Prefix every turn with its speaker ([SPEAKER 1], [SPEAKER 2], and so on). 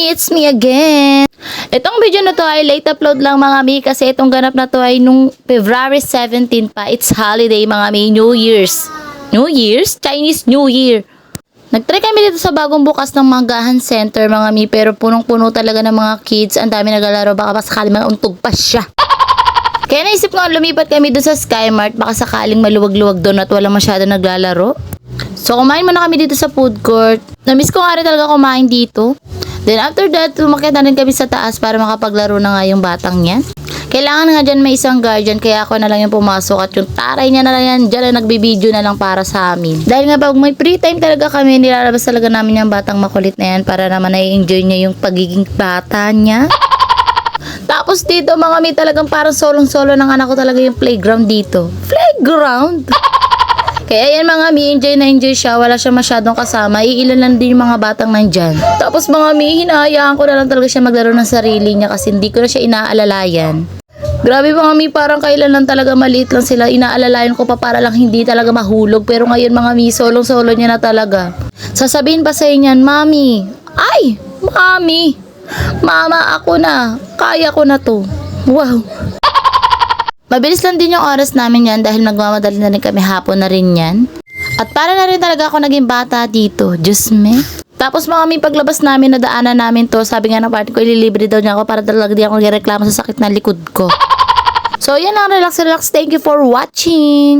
[SPEAKER 1] mi, it's me again. Itong video na to ay late upload lang mga mi kasi itong ganap na to ay nung February 17 pa. It's holiday mga mi, New Year's. New Year's? Chinese New Year. Nagtry kami dito sa bagong bukas ng Manggahan Center mga mi pero punong-puno talaga ng mga kids. Ang dami naglalaro baka sakali mauntog pa siya. Kaya naisip ko lumipat kami doon sa Sky Mart baka sakaling maluwag-luwag doon at walang masyado naglalaro. So kumain muna kami dito sa food court. Namiss ko nga rin talaga kumain dito. Then after that, umakyat na rin kami sa taas para makapaglaro na nga yung batang yan. Kailangan nga dyan may isang guardian kaya ako na lang yung pumasok at yung taray niya na lang yan dyan na nagbibideo na lang para sa amin. Dahil nga pag may free time talaga kami, nilalabas talaga namin yung batang makulit na yan para naman na-enjoy niya yung pagiging bata niya. Tapos dito mga mi talagang parang solong-solo ng anak ko talaga yung playground dito. Playground? Kaya yan mga mi, enjoy siya. Wala siya masyadong kasama. Iilan lang din yung mga batang nandyan. Tapos mga mi, hinahayaan ko na lang talaga siya maglaro ng sarili niya kasi hindi ko na siya inaalalayan. Grabe mga mi, parang kailan lang talaga maliit lang sila. Inaalalayan ko pa para lang hindi talaga mahulog. Pero ngayon mga mi, solong-solo niya na talaga. Sasabihin pa sa inyan, Mami, ay, Mami, Mama, ako na. Kaya ko na to. Wow. Mabilis lang din yung oras namin yan dahil nagmamadali na rin kami hapon na rin yan. At para na rin talaga ako naging bata dito. Diyos me. Tapos mga may paglabas namin, nadaanan namin to. Sabi nga ng party ko, ililibre daw niya ako para talaga di ako nagreklamo sa sakit na likod ko. So yan lang, relax. Thank you for watching.